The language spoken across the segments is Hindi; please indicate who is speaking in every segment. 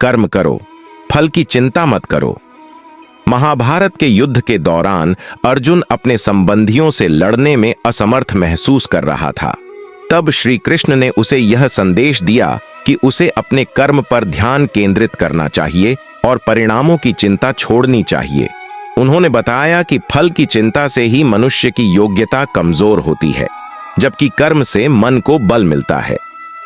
Speaker 1: कर्म करो, फल की चिंता मत करो। महाभारत के युद्ध के दौरान अर्जुन अपने संबंधियों से लड़ने में असमर्थ महसूस कर रहा था। तब श्री कृष्ण ने उसे यह संदेश दिया कि उसे अपने कर्म पर ध्यान केंद्रित करना चाहिए और परिणामों की चिंता छोड़नी चाहिए। उन्होंने बताया कि फल की चिंता से ही मनुष्य की योग्यता कमजोर होती है, जबकि कर्म से मन को बल मिलता है।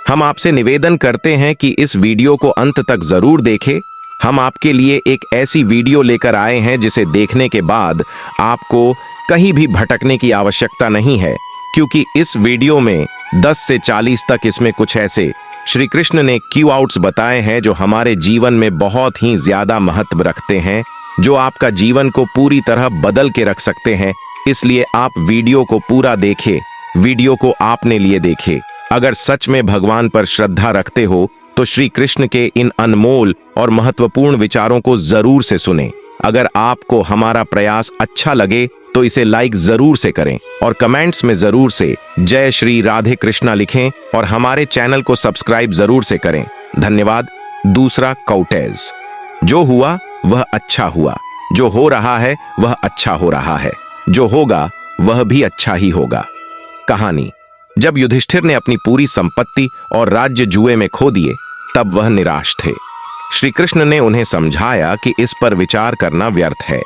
Speaker 1: हम आपसे निवेदन करते हैं कि इस वीडियो को अंत तक जरूर देखें। हम आपके लिए एक ऐसी वीडियो लेकर आए हैं जिसे देखने के बाद आपको कहीं भी भटकने की आवश्यकता नहीं है, क्योंकि इस वीडियो में 10 से 40 तक इसमें कुछ ऐसे श्री कृष्ण ने क्यू आउट्स बताए हैं जो हमारे जीवन में बहुत ही ज्यादा महत्व रखते हैं, जो आपका जीवन को पूरी तरह बदल के रख सकते हैं। इसलिए आप वीडियो को पूरा देखें, वीडियो को आपने लिए देखें। अगर सच में भगवान पर श्रद्धा रखते हो तो श्री कृष्ण के इन अनमोल और महत्वपूर्ण विचारों को जरूर से सुनें। अगर आपको हमारा प्रयास अच्छा लगे तो इसे लाइक जरूर से करें और कमेंट्स में जरूर से जय श्री राधे कृष्णा लिखें और हमारे चैनल को सब्सक्राइब जरूर से करें। धन्यवाद। दूसरा, कौटेज। जो हुआ वह अच्छा हुआ, जो हो रहा है वह अच्छा हो रहा है, जो होगा वह भी अच्छा ही होगा। कहानी। जब युधिष्ठिर ने अपनी पूरी संपत्ति और राज्य जुए में खो दिए तब वह निराश थे। श्री कृष्ण ने उन्हें समझाया कि इस पर विचार करना व्यर्थ है,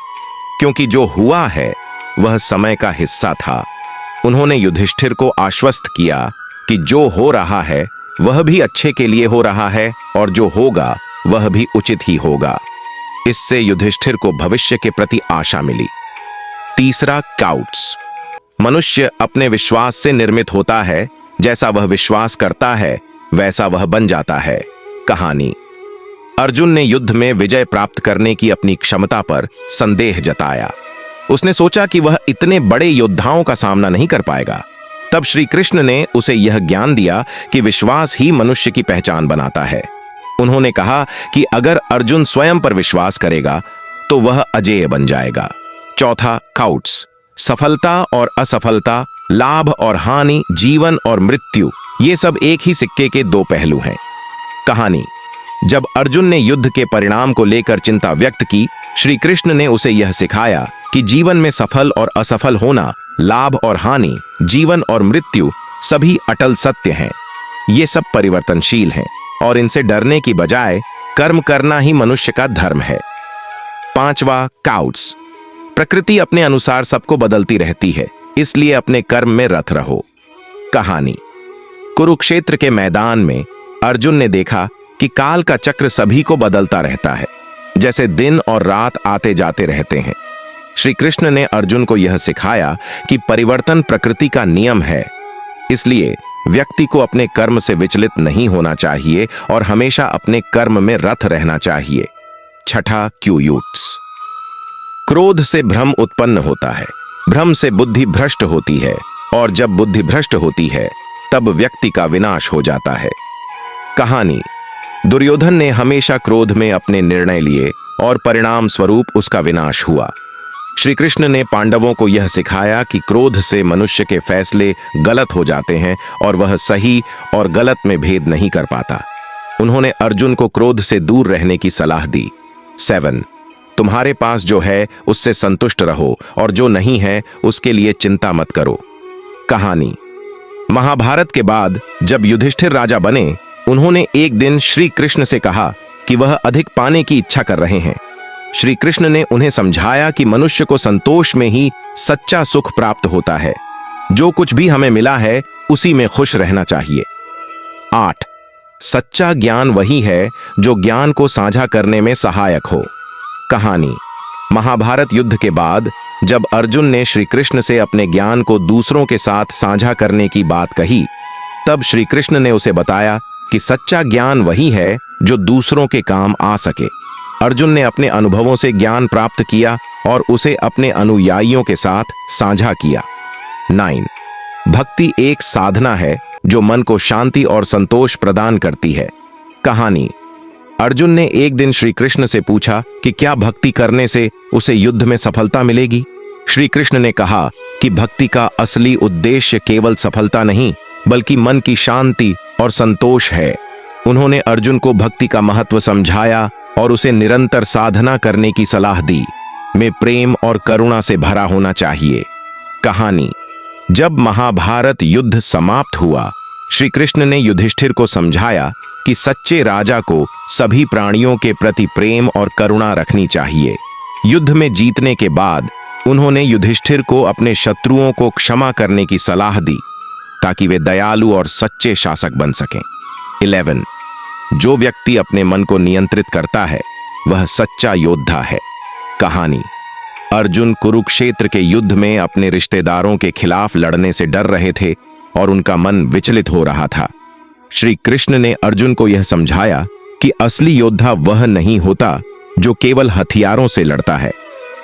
Speaker 1: क्योंकि जो हुआ है वह समय का हिस्सा था। उन्होंने युधिष्ठिर को आश्वस्त किया कि जो हो रहा है वह भी अच्छे के लिए हो रहा है और जो होगा वह भी उचित ही होगा। इससे युधिष्ठिर को भविष्य के प्रति आशा मिली। तीसरा, काउट्स। मनुष्य अपने विश्वास से निर्मित होता है। जैसा वह विश्वास करता है वैसा वह बन जाता है। कहानी। अर्जुन ने युद्ध में विजय प्राप्त करने की अपनी क्षमता पर संदेह जताया। उसने सोचा कि वह इतने बड़े योद्धाओं का सामना नहीं कर पाएगा। तब श्री कृष्ण ने उसे यह ज्ञान दिया कि विश्वास ही मनुष्य की पहचान बनाता है। उन्होंने कहा कि अगर अर्जुन स्वयं पर विश्वास करेगा तो वह अजेय बन जाएगा। चौथा, काउट्स। सफलता और असफलता, लाभ और हानि, जीवन और मृत्यु, ये सब एक ही सिक्के के दो पहलू हैं। कहानी। जब अर्जुन ने युद्ध के परिणाम को लेकर चिंता व्यक्त की, श्री कृष्ण ने उसे यह सिखाया कि जीवन में सफल और असफल होना, लाभ और हानि, जीवन और मृत्यु सभी अटल सत्य हैं। ये सब परिवर्तनशील हैं और इनसे डरने की बजाय कर्म करना ही मनुष्य का धर्म है। पांचवा, काउट्स। प्रकृति अपने अनुसार सबको बदलती रहती है, इसलिए अपने कर्म में रत रहो। कहानी। कुरुक्षेत्र के मैदान में अर्जुन ने देखा कि काल का चक्र सभी को बदलता रहता है, जैसे दिन और रात आते जाते रहते हैं। श्री कृष्ण ने अर्जुन को यह सिखाया कि परिवर्तन प्रकृति का नियम है, इसलिए व्यक्ति को अपने कर्म से विचलित नहीं होना चाहिए और हमेशा अपने कर्म में रत रहना चाहिए। छठा, क्यूयूट्स। क्रोध से भ्रम उत्पन्न होता है, भ्रम से बुद्धि भ्रष्ट होती है और जब बुद्धि भ्रष्ट होती है तब व्यक्ति का विनाश हो जाता है। कहानी। दुर्योधन ने हमेशा क्रोध में अपने निर्णय लिए और परिणाम स्वरूप उसका विनाश हुआ। श्री कृष्ण ने पांडवों को यह सिखाया कि क्रोध से मनुष्य के फैसले गलत हो जाते हैं और वह सही और गलत में भेद नहीं कर पाता। उन्होंने अर्जुन को क्रोध से दूर रहने की सलाह दी। 7, तुम्हारे पास जो है उससे संतुष्ट रहो और जो नहीं है उसके लिए चिंता मत करो। कहानी। महाभारत के बाद जब युधिष्ठिर राजा बने, उन्होंने एक दिन श्री कृष्ण से कहा कि वह अधिक पाने की इच्छा कर रहे हैं। श्री कृष्ण ने उन्हें समझाया कि मनुष्य को संतोष में ही सच्चा सुख प्राप्त होता है। जो कुछ भी हमें मिला है उसी में खुश रहना चाहिए। 8, सच्चा ज्ञान वही है जो ज्ञान को साझा करने में सहायक हो। कहानी। महाभारत युद्ध के बाद जब अर्जुन ने श्री कृष्ण से अपने ज्ञान को दूसरों के साथ साझा करने की बात कही, तब श्री कृष्ण ने उसे बताया कि सच्चा ज्ञान वही है जो दूसरों के काम आ सके। अर्जुन ने अपने अनुभवों से ज्ञान प्राप्त किया और उसे अपने अनुयायियों के साथ साझा किया। 9, भक्ति एक साधना है जो मन को शांति और संतोष प्रदान करती है। कहानी। अर्जुन ने एक दिन श्री कृष्ण से पूछा कि क्या भक्ति करने से उसे युद्ध में सफलता मिलेगी। श्री कृष्ण ने कहा कि भक्ति का असली उद्देश्य केवल सफलता नहीं बल्कि मन की शांति और संतोष है। उन्होंने अर्जुन को भक्ति का महत्व समझाया और उसे निरंतर साधना करने की सलाह दी। में प्रेम और करुणा से भरा होना चाहिए। कहानी। जब महाभारत युद्ध समाप्त हुआ, श्री कृष्ण ने युधिष्ठिर को समझाया कि सच्चे राजा को सभी प्राणियों के प्रति प्रेम और करुणा रखनी चाहिए। युद्ध में जीतने के बाद उन्होंने युधिष्ठिर को अपने शत्रुओं को क्षमा करने की सलाह दी ताकि वे दयालु और सच्चे शासक बन सकें। 11 जो व्यक्ति अपने मन को नियंत्रित करता है वह सच्चा योद्धा है। कहानी। अर्जुन कुरुक्षेत्र के युद्ध में अपने रिश्तेदारों के खिलाफ लड़ने से डर रहे थे और उनका मन विचलित हो रहा था। श्री कृष्ण ने अर्जुन को यह समझाया कि असली योद्धा वह नहीं होता जो केवल हथियारों से लड़ता है,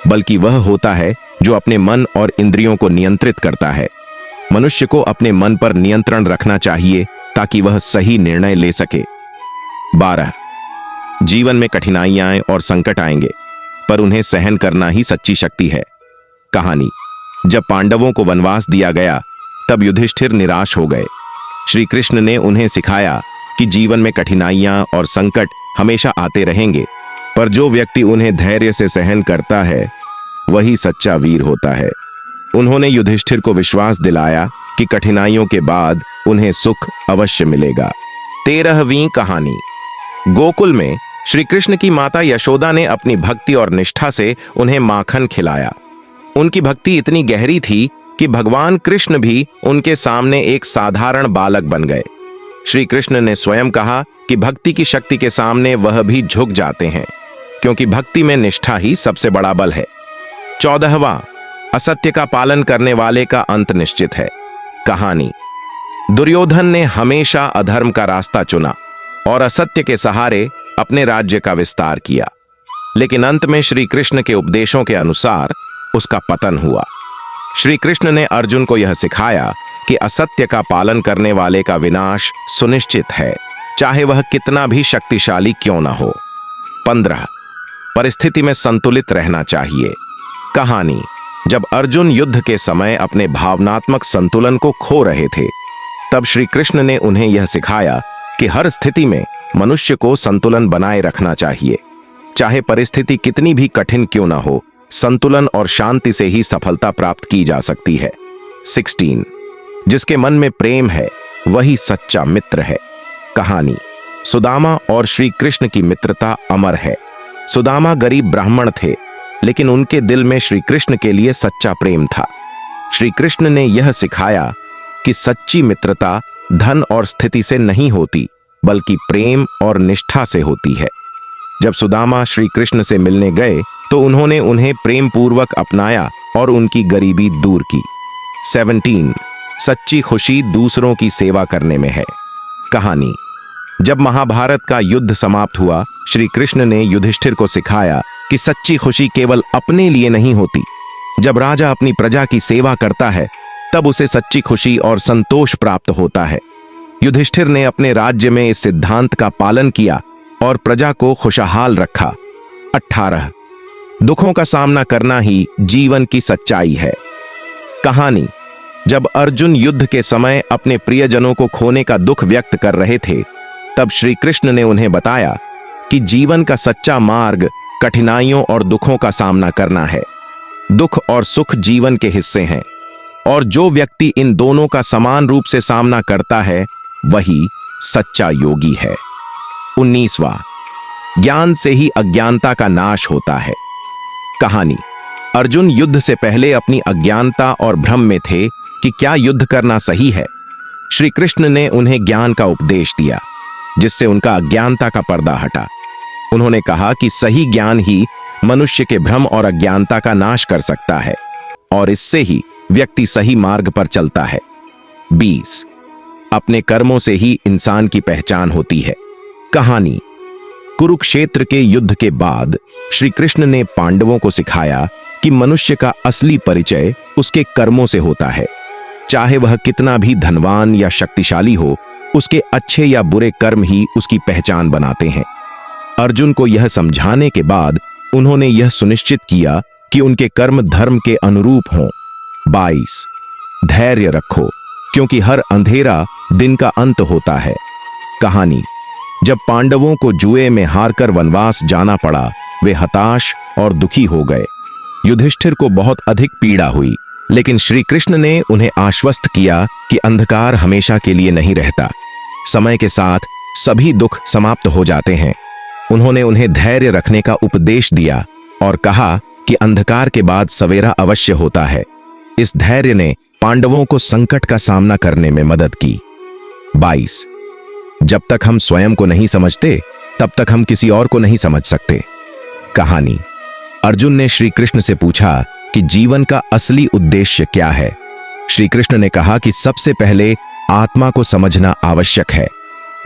Speaker 1: बल्कि वह होता है जो अपने मन और इंद्रियों को नियंत्रित करता है। मनुष्य को अपने मन पर नियंत्रण रखना चाहिए ताकि वह सही निर्णय ले सके। 12 जीवन में कठिनाइयां और संकट आएंगे, पर उन्हें सहन करना ही सच्ची शक्ति है। कहानी। जब पांडवों को वनवास दिया गया तब युधिष्ठिर निराश हो गए। श्री कृष्ण ने उन्हें सिखाया कि जीवन में कठिनाइयां और संकट हमेशा आते रहेंगे, पर जो व्यक्ति उन्हें धैर्य से सहन करता है वही सच्चा वीर होता है। उन्होंने युधिष्ठिर को विश्वास दिलाया कि कठिनाइयों के बाद उन्हें सुख अवश्य मिलेगा। 13वीं कहानी। गोकुल में श्री कृष्ण की माता यशोदा ने अपनी भक्ति और निष्ठा से उन्हें माखन खिलाया। उनकी भक्ति इतनी गहरी थी कि भगवान कृष्ण भी उनके सामने एक साधारण बालक बन गए। श्री कृष्ण ने स्वयं कहा कि भक्ति की शक्ति के सामने वह भी झुक जाते हैं, क्योंकि भक्ति में निष्ठा ही सबसे बड़ा बल है। 14वां असत्य का पालन करने वाले का अंत निश्चित है। कहानी। दुर्योधन ने हमेशा अधर्म का रास्ता चुना और असत्य के सहारे अपने राज्य का विस्तार किया, लेकिन अंत में श्री कृष्ण के उपदेशों के अनुसार उसका पतन हुआ। श्री कृष्ण ने अर्जुन को यह सिखाया कि असत्य का पालन करने वाले का विनाश सुनिश्चित है, चाहे वह कितना भी शक्तिशाली क्यों न हो। 15 परिस्थिति में संतुलित रहना चाहिए। कहानी। जब अर्जुन युद्ध के समय अपने भावनात्मक संतुलन को खो रहे थे, तब श्री कृष्ण ने उन्हें यह सिखाया कि हर स्थिति में मनुष्य को संतुलन बनाए रखना चाहिए। चाहे परिस्थिति कितनी भी कठिन क्यों न हो, संतुलन और शांति से ही सफलता प्राप्त की जा सकती है। 16 जिसके मन में प्रेम है वही सच्चा मित्र है। कहानी। सुदामा और श्री कृष्ण की मित्रता अमर है। सुदामा गरीब ब्राह्मण थे, लेकिन उनके दिल में श्री कृष्ण के लिए सच्चा प्रेम था। श्री कृष्ण ने यह सिखाया कि सच्ची मित्रता धन और स्थिति से नहीं होती, बल्कि प्रेम और निष्ठा से होती है। जब सुदामा श्री कृष्ण से मिलने गए तो उन्होंने उन्हें प्रेम पूर्वक अपनाया और उनकी गरीबी दूर की। 17 सच्ची खुशी दूसरों की सेवा करने में है। कहानी। जब महाभारत का युद्ध समाप्त हुआ, श्री कृष्ण ने युधिष्ठिर को सिखाया कि सच्ची खुशी केवल अपने लिए नहीं होती। जब राजा अपनी प्रजा की सेवा करता है तब उसे सच्ची खुशी और संतोष प्राप्त होता है। युधिष्ठिर ने अपने राज्य में इस सिद्धांत का पालन किया और प्रजा को खुशहाल रखा। 18 दुखों का सामना करना ही जीवन की सच्चाई है। कहानी। जब अर्जुन युद्ध के समय अपने प्रियजनों को खोने का दुख व्यक्त कर रहे थे, तब श्री कृष्ण ने उन्हें बताया कि जीवन का सच्चा मार्ग कठिनाइयों और दुखों का सामना करना है। दुख और सुख जीवन के हिस्से हैं, और जो व्यक्ति इन दोनों का समान रूप से सामना करता है वही सच्चा योगी है। 19वां ज्ञान से ही अज्ञानता का नाश होता है। कहानी। अर्जुन युद्ध से पहले अपनी अज्ञानता और भ्रम में थे कि क्या युद्ध करना सही है। श्री कृष्ण ने उन्हें ज्ञान का उपदेश दिया, जिससे उनका अज्ञानता का पर्दा हटा। उन्होंने कहा कि सही ज्ञान ही मनुष्य के भ्रम और अज्ञानता का नाश कर सकता है, और इससे ही व्यक्ति सही मार्ग पर चलता है। 20 अपने कर्मों से ही इंसान की पहचान होती है। कहानी। कुरुक्षेत्र के युद्ध के बाद श्री कृष्ण ने पांडवों को सिखाया कि मनुष्य का असली परिचय उसके कर्मों से होता है। चाहे वह कितना भी धनवान या शक्तिशाली हो, उसके अच्छे या बुरे कर्म ही उसकी पहचान बनाते हैं। अर्जुन को यह समझाने के बाद उन्होंने यह सुनिश्चित किया कि उनके कर्म धर्म के अनुरूप हों। 22 धैर्य रखो, क्योंकि हर अंधेरा दिन का अंत होता है। कहानी। जब पांडवों को जुए में हारकर वनवास जाना पड़ा, वे हताश और दुखी हो गए। युधिष्ठिर को बहुत अधिक पीड़ा हुई, लेकिन श्री कृष्ण ने उन्हें आश्वस्त किया कि अंधकार हमेशा के लिए नहीं रहता। समय के साथ सभी दुख समाप्त हो जाते हैं। उन्होंने उन्हें धैर्य रखने का उपदेश दिया और कहा कि अंधकार के बाद सवेरा अवश्य होता है। इस धैर्य ने पांडवों को संकट का सामना करने में मदद की। 22। जब तक हम स्वयं को नहीं समझते, तब तक हम किसी और को नहीं समझ सकते। कहानी। अर्जुन ने श्री कृष्ण से पूछा कि जीवन का असली उद्देश्य क्या है। श्री कृष्ण ने कहा कि सबसे पहले आत्मा को समझना आवश्यक है।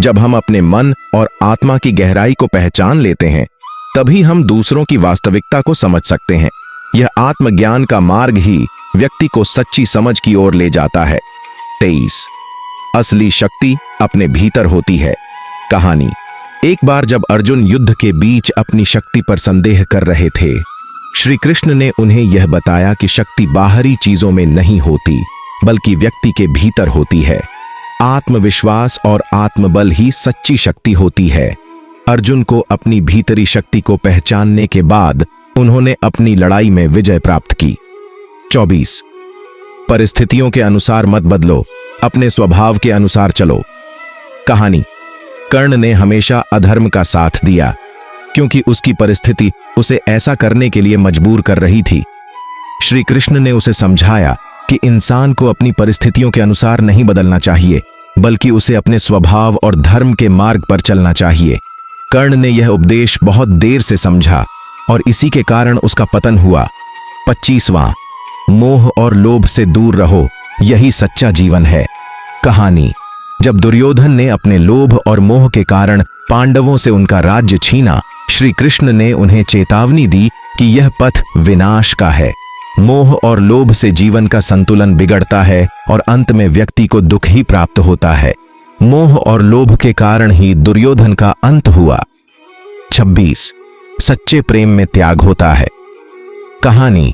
Speaker 1: जब हम अपने मन और आत्मा की गहराई को पहचान लेते हैं, तभी हम दूसरों की वास्तविकता को समझ सकते हैं। यह आत्मज्ञान का मार्ग ही व्यक्ति को सच्ची समझ की ओर ले जाता है। 23। असली शक्ति अपने भीतर होती है। कहानी। एक बार जब अर्जुन युद्ध के बीच अपनी शक्ति पर संदेह कर रहे थे, श्री कृष्ण ने उन्हें यह बताया कि शक्ति बाहरी चीजों में नहीं होती, बल्कि व्यक्ति के भीतर होती है। आत्मविश्वास और आत्मबल ही सच्ची शक्ति होती है। अर्जुन को अपनी भीतरी शक्ति को पहचानने के बाद उन्होंने अपनी लड़ाई में विजय प्राप्त की। 24। परिस्थितियों के अनुसार मत बदलो, अपने स्वभाव के अनुसार चलो। कहानी। कर्ण ने हमेशा अधर्म का साथ दिया, क्योंकि उसकी परिस्थिति उसे ऐसा करने के लिए मजबूर कर रही थी। श्री कृष्ण ने उसे समझाया कि इंसान को अपनी परिस्थितियों के अनुसार नहीं बदलना चाहिए, बल्कि उसे अपने स्वभाव और धर्म के मार्ग पर चलना चाहिए। कर्ण ने यह उपदेश बहुत देर से समझा और इसी के कारण उसका पतन हुआ। 25वां। मोह और लोभ से दूर रहो, यही सच्चा जीवन है। कहानी। जब दुर्योधन ने अपने लोभ और मोह के कारण पांडवों से उनका राज्य छीना, श्री कृष्ण ने उन्हें चेतावनी दी कि यह पथ विनाश का है। मोह और लोभ से जीवन का संतुलन बिगड़ता है और अंत में व्यक्ति को दुख ही प्राप्त होता है। मोह और लोभ के कारण ही दुर्योधन का अंत हुआ। 26। सच्चे प्रेम में त्याग होता है। कहानी।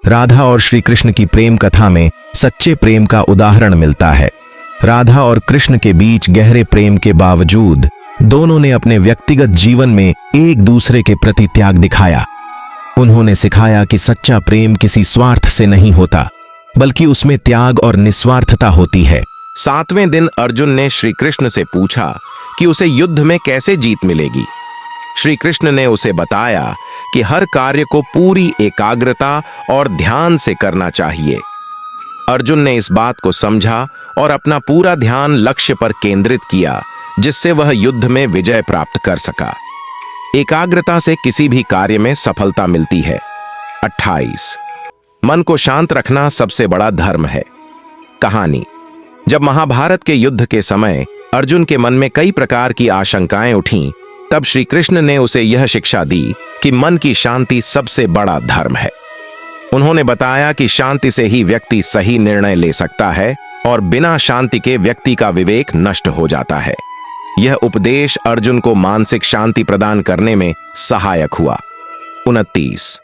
Speaker 1: राधा और श्री कृष्ण की प्रेम कथा में सच्चे प्रेम का उदाहरण मिलता है। राधा और कृष्ण के बीच गहरे प्रेम के बावजूद दोनों ने अपने व्यक्तिगत जीवन में एक दूसरे के प्रति त्याग दिखाया। उन्होंने सिखाया कि सच्चा प्रेम किसी स्वार्थ से नहीं होता, बल्कि उसमें त्याग और निस्वार्थता होती है। 7वें दिन अर्जुन ने श्री कृष्ण से पूछा कि उसे युद्ध में कैसे जीत मिलेगी। श्री कृष्ण ने उसे बताया कि हर कार्य को पूरी एकाग्रता और ध्यान से करना चाहिए। अर्जुन ने इस बात को समझा और अपना पूरा ध्यान लक्ष्य पर केंद्रित किया, जिससे वह युद्ध में विजय प्राप्त कर सका। एकाग्रता से किसी भी कार्य में सफलता मिलती है। 28। मन को शांत रखना सबसे बड़ा धर्म है। कहानी। जब महाभारत के युद्ध के समय अर्जुन के मन में कई प्रकार की आशंकाएं उठीं, तब श्री कृष्ण ने उसे यह शिक्षा दी कि मन की शांति सबसे बड़ा धर्म है। उन्होंने बताया कि शांति से ही व्यक्ति सही निर्णय ले सकता है और बिना शांति के व्यक्ति का विवेक नष्ट हो जाता है। यह उपदेश अर्जुन को मानसिक शांति प्रदान करने में सहायक हुआ। 29।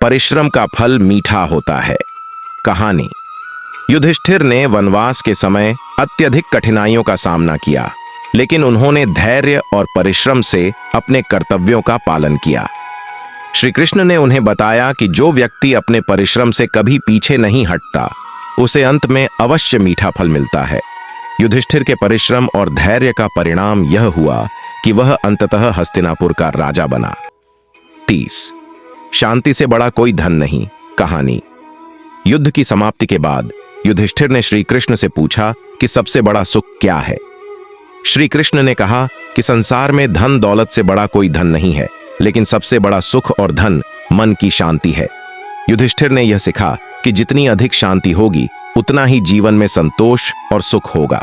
Speaker 1: परिश्रम का फल मीठा होता है। कहानी। युधिष्ठिर ने वनवास के समय अत्यधिक कठिनाइयों का सामना किया, लेकिन उन्होंने धैर्य और परिश्रम से अपने कर्तव्यों का पालन किया। श्री कृष्ण ने उन्हें बताया कि जो व्यक्ति अपने परिश्रम से कभी पीछे नहीं हटता, उसे अंत में अवश्य मीठा फल मिलता है। युधिष्ठिर के परिश्रम और धैर्य का परिणाम यह हुआ कि वह अंततः हस्तिनापुर का राजा बना। 30। शांति से बड़ा कोई धन नहीं। कहानी। युद्ध की समाप्ति के बाद युधिष्ठिर ने श्री कृष्ण से पूछा कि सबसे बड़ा सुख क्या है। श्री कृष्ण ने कहा कि संसार में धन दौलत से बड़ा कोई धन नहीं है, लेकिन सबसे बड़ा सुख और धन मन की शांति है। युधिष्ठिर ने यह सिखा कि जितनी अधिक शांति होगी, उतना ही जीवन में संतोष और सुख होगा।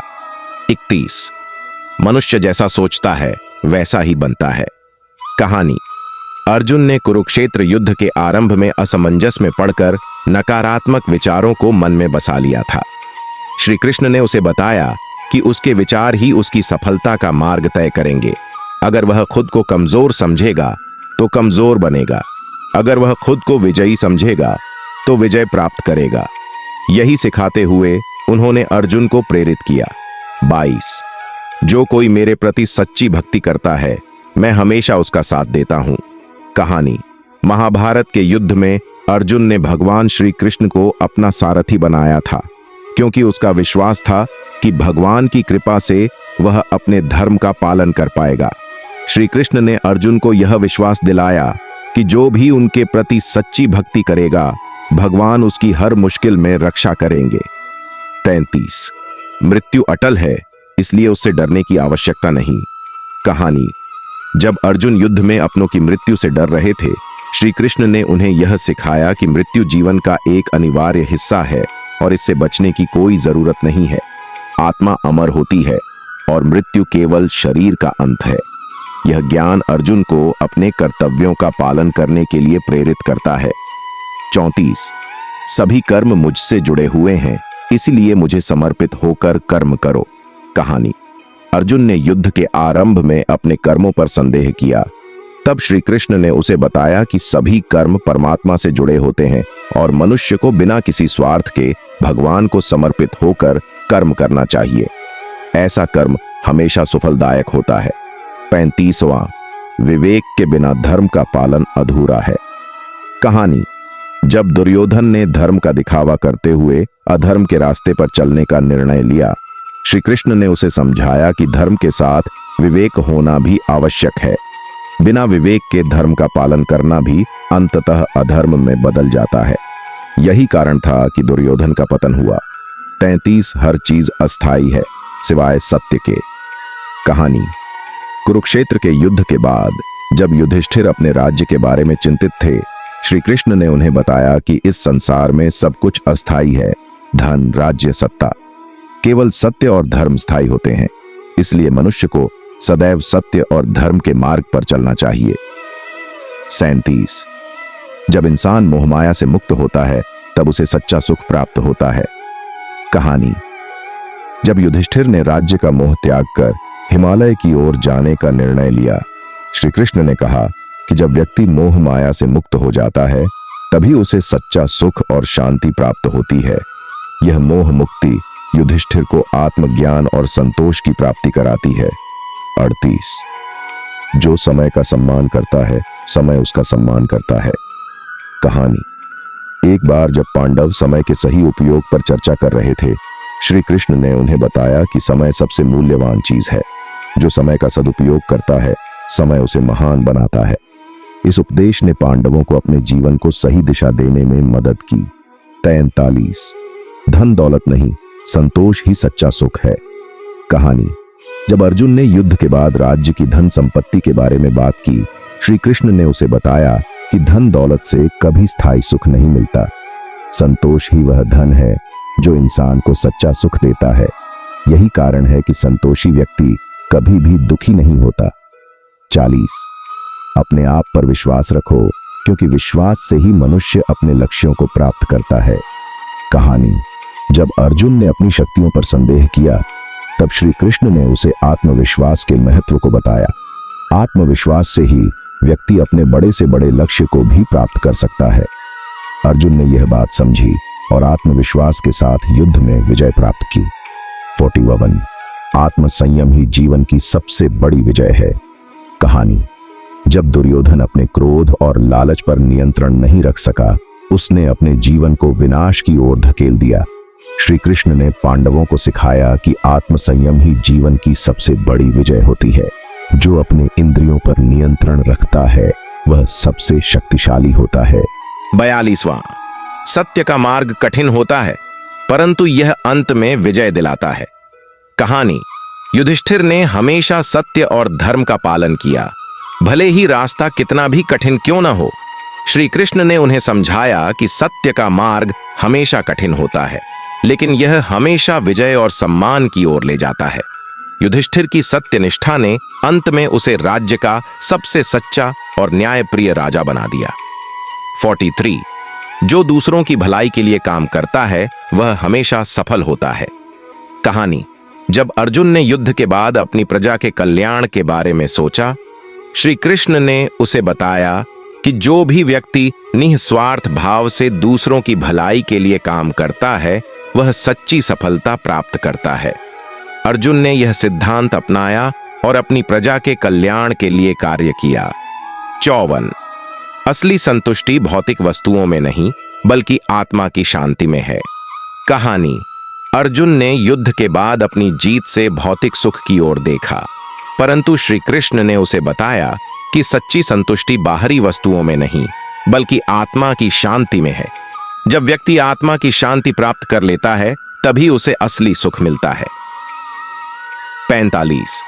Speaker 1: 31। मनुष्य जैसा सोचता है, वैसा ही बनता है। कहानी। अर्जुन ने कुरुक्षेत्र युद्ध के आरंभ में असमंजस में पड़कर नकारात्मक विचारों को मन में बसा लिया था। श्री कृष्ण ने उसे बताया कि उसके विचार ही उसकी सफलता का मार्ग तय करेंगे। अगर वह खुद को कमजोर समझेगा तो कमजोर बनेगा, अगर वह खुद को विजयी समझेगा तो विजय प्राप्त करेगा। यही सिखाते हुए उन्होंने अर्जुन को प्रेरित किया। 22। जो कोई मेरे प्रति सच्ची भक्ति करता है, मैं हमेशा उसका साथ देता हूं। कहानी। महाभारत के युद्ध में अर्जुन ने भगवान श्री कृष्ण को अपना सारथी बनाया था, क्योंकि उसका विश्वास था कि भगवान की कृपा से वह अपने धर्म का पालन कर पाएगा। श्री कृष्ण ने अर्जुन को यह विश्वास दिलाया कि जो भी उनके प्रति सच्ची भक्ति करेगा, भगवान उसकी हर मुश्किल में रक्षा करेंगे। 33। मृत्यु अटल है, इसलिए उससे डरने की आवश्यकता नहीं। कहानी। जब अर्जुन युद्ध में अपनों की मृत्यु से डर रहे थे, श्री कृष्ण ने उन्हें यह सिखाया कि मृत्यु जीवन का एक अनिवार्य हिस्सा है और इससे बचने की कोई जरूरत नहीं है। आत्मा अमर होती है और मृत्यु केवल शरीर का अंत है। यह ज्ञान अर्जुन को अपने कर्तव्यों का पालन करने के लिए प्रेरित करता है। 34। सभी कर्म मुझसे जुड़े हुए हैं, इसलिए मुझे समर्पित होकर कर्म करो। कहानी। अर्जुन ने युद्ध के आरंभ में अपने कर्मों पर संदेह किया। तब श्री कृष्ण ने उसे बताया कि सभी कर्म परमात्मा से जुड़े होते हैं और मनुष्य को बिना किसी स्वार्थ के भगवान को समर्पित होकर कर्म करना चाहिए। ऐसा कर्म हमेशा सुफलदायक होता है। 35वां। विवेक के बिना धर्म का पालन अधूरा है। कहानी। जब दुर्योधन ने धर्म का दिखावा करते हुए अधर्म के रास्ते पर चलने का निर्णय लिया, श्री कृष्ण ने उसे समझाया कि धर्म के साथ विवेक होना भी आवश्यक है। बिना विवेक के धर्म का पालन करना भी अंततः अधर्म में बदल जाता है। यही कारण था कि दुर्योधन का पतन हुआ। 33। हर चीज अस्थायी है सिवाय सत्य के। कहानी। कुरुक्षेत्र के युद्ध के बाद जब युधिष्ठिर अपने राज्य के बारे में चिंतित थे, श्री कृष्ण ने उन्हें बताया कि इस संसार में सब कुछ अस्थायी है। धन, राज्य, सत्ता। केवल सत्य और धर्म स्थायी होते हैं। इसलिए मनुष्य को सदैव सत्य और धर्म के मार्ग पर चलना चाहिए। 37। जब इंसान मोहमाया से मुक्त होता है, तब उसे सच्चा सुख प्राप्त होता है। कहानी। जब युधिष्ठिर ने राज्य का मोह त्याग कर हिमालय की ओर जाने का निर्णय लिया, श्री कृष्ण ने कहा कि जब व्यक्ति मोह माया से मुक्त हो जाता है, तभी उसे सच्चा सुख और शांति प्राप्त होती है। यह मोह मुक्ति युधिष्ठिर को आत्मज्ञान और संतोष की प्राप्ति कराती है। 38। जो समय का सम्मान करता है, समय उसका सम्मान करता है। कहानी। एक बार जब पांडव समय के सही उपयोग पर चर्चा कर रहे थे, श्री कृष्ण ने उन्हें बताया कि समय सबसे मूल्यवान चीज है। जो समय का सदुपयोग करता है, समय उसे महान बनाता है। इस उपदेश ने पांडवों को अपने जीवन को सही दिशा देने में मदद की। 43। धन दौलत नहीं, संतोष ही सच्चा सुख है। कहानी। जब अर्जुन ने युद्ध के बाद राज्य की धन संपत्ति के बारे में बात की, श्री कृष्ण ने उसे बताया कि धन दौलत से कभी स्थायी सुख नहीं मिलता। संतोष ही वह धन है जो इंसान को सच्चा सुख देता है। यही कारण है कि संतोषी व्यक्ति कभी भी दुखी नहीं होता। 40। अपने आप पर विश्वास रखो, क्योंकि विश्वास से ही मनुष्य अपने लक्ष्यों को प्राप्त करता है। कहानी। जब अर्जुन ने अपनी शक्तियों पर संदेह किया, तब श्री कृष्ण ने उसे आत्मविश्वास के महत्व को बताया। आत्मविश्वास से ही व्यक्ति अपने बड़े से बड़े लक्ष्य को भी प्राप्त कर सकता है। अर्जुन ने यह बात समझी और आत्मविश्वास के साथ युद्ध में विजय प्राप्त की। 41। आत्मसंयम ही जीवन की सबसे बड़ी विजय है। कहानी। जब दुर्योधन अपने क्रोध और लालच पर नियंत्रण नहीं रख सका, उसने अपने जीवन को विनाश की ओर धकेल दिया। श्री कृष्ण ने पांडवों को सिखाया कि आत्मसंयम ही जीवन की सबसे बड़ी विजय होती है। जो अपने इंद्रियों पर नियंत्रण रखता है, वह सबसे शक्तिशाली होता है। 42वां। सत्य का मार्ग कठिन होता है, परंतु यह अंत में विजय दिलाता है। कहानी। युधिष्ठिर ने हमेशा सत्य और धर्म का पालन किया, भले ही रास्ता कितना भी कठिन क्यों न हो। श्री कृष्ण ने उन्हें समझाया कि सत्य का मार्ग हमेशा कठिन होता है, लेकिन यह हमेशा विजय और सम्मान की ओर ले जाता है। युधिष्ठिर की सत्यनिष्ठा ने अंत में उसे राज्य का सबसे सच्चा और न्यायप्रिय राजा बना दिया। 43। जो दूसरों की भलाई के लिए काम करता है, वह हमेशा सफल होता है। कहानी। जब अर्जुन ने युद्ध के बाद अपनी प्रजा के कल्याण के बारे में सोचा, श्री कृष्ण ने उसे बताया कि जो भी व्यक्ति निस्वार्थ भाव से दूसरों की भलाई के लिए काम करता है, वह सच्ची सफलता प्राप्त करता है। अर्जुन ने यह सिद्धांत अपनाया और अपनी प्रजा के कल्याण के लिए कार्य किया। 54 असली संतुष्टि भौतिक वस्तुओं में नहीं बल्कि आत्मा की शांति में है। कहानी। अर्जुन ने युद्ध के बाद अपनी जीत से भौतिक सुख की ओर देखा, परंतु श्री कृष्ण ने उसे बताया कि सच्ची संतुष्टि बाहरी वस्तुओं में नहीं बल्कि आत्मा की शांति में है। जब व्यक्ति आत्मा की शांति प्राप्त कर लेता है तभी उसे असली सुख मिलता है। 45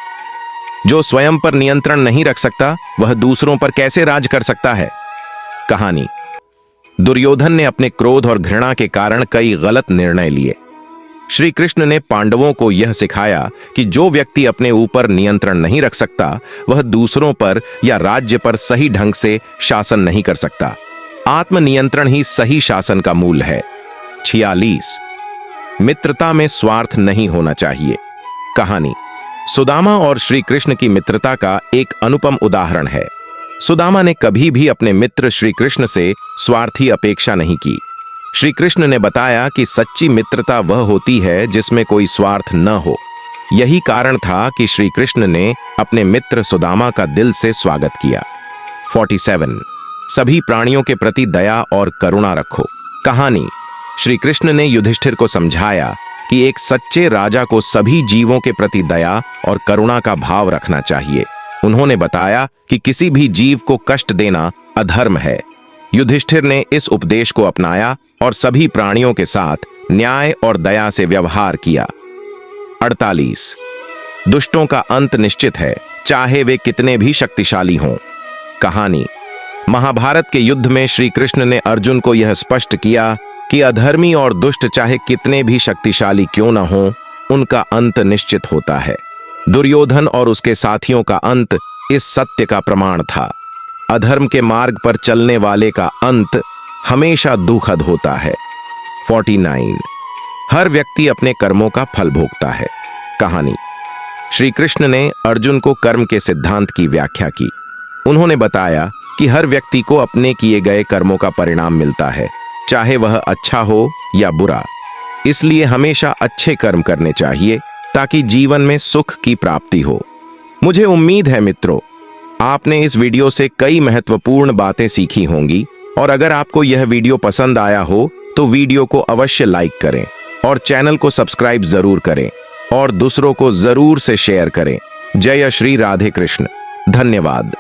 Speaker 1: जो स्वयं पर नियंत्रण नहीं रख सकता वह दूसरों पर कैसे राज कर सकता है। कहानी। दुर्योधन ने अपने क्रोध और घृणा के कारण कई गलत निर्णय लिए। श्री कृष्ण ने पांडवों को यह सिखाया कि जो व्यक्ति अपने ऊपर नियंत्रण नहीं रख सकता वह दूसरों पर या राज्य पर सही ढंग से शासन नहीं कर सकता। आत्मनियंत्रण ही सही शासन का मूल है। 46 मित्रता में स्वार्थ नहीं होना चाहिए। कहानी। सुदामा और श्री कृष्ण की मित्रता का एक अनुपम उदाहरण है। सुदामा ने कभी भी अपने मित्र श्री कृष्ण से स्वार्थी अपेक्षा नहीं की। श्री कृष्ण ने बताया कि सच्ची मित्रता वह होती है जिसमें कोई स्वार्थ न हो। यही कारण था कि श्री कृष्ण ने अपने मित्र सुदामा का दिल से स्वागत किया। 47 सभी प्राणियों के प्रति दया और करुणा रखो। कहानी। श्री कृष्ण ने युधिष्ठिर को समझाया कि एक सच्चे राजा को सभी जीवों के प्रति दया और करुणा का भाव रखना चाहिए। उन्होंने बताया कि किसी भी जीव को कष्ट देना अधर्म है। युधिष्ठिर ने इस उपदेश को अपनाया और सभी प्राणियों के साथ न्याय और दया से व्यवहार किया। 48 दुष्टों का अंत निश्चित है, चाहे वे कितने भी शक्तिशाली हों। कहानी। महाभारत के युद्ध में श्री कृष्ण ने अर्जुन को यह स्पष्ट किया कि अधर्मी और दुष्ट चाहे कितने भी शक्तिशाली क्यों न हों, उनका अंत निश्चित होता है। दुर्योधन और उसके साथियों का अंत इस सत्य का प्रमाण था। अधर्म के मार्ग पर चलने वाले का अंत हमेशा दुखद होता है। 49 हर व्यक्ति अपने कर्मों का फल भोगता है। कहानी। श्री कृष्ण ने अर्जुन को कर्म के सिद्धांत की व्याख्या की। उन्होंने बताया कि हर व्यक्ति को अपने किए गए कर्मों का परिणाम मिलता है, चाहे वह अच्छा हो या बुरा। इसलिए हमेशा अच्छे कर्म करने चाहिए ताकि जीवन में सुख की प्राप्ति हो। मुझे उम्मीद है मित्रों, आपने इस वीडियो से कई महत्वपूर्ण बातें सीखी होंगी और अगर आपको यह वीडियो पसंद आया हो तो वीडियो को अवश्य लाइक करें और चैनल को सब्सक्राइब जरूर करें और दूसरों को जरूर से शेयर करें। जय श्री राधे कृष्ण। धन्यवाद।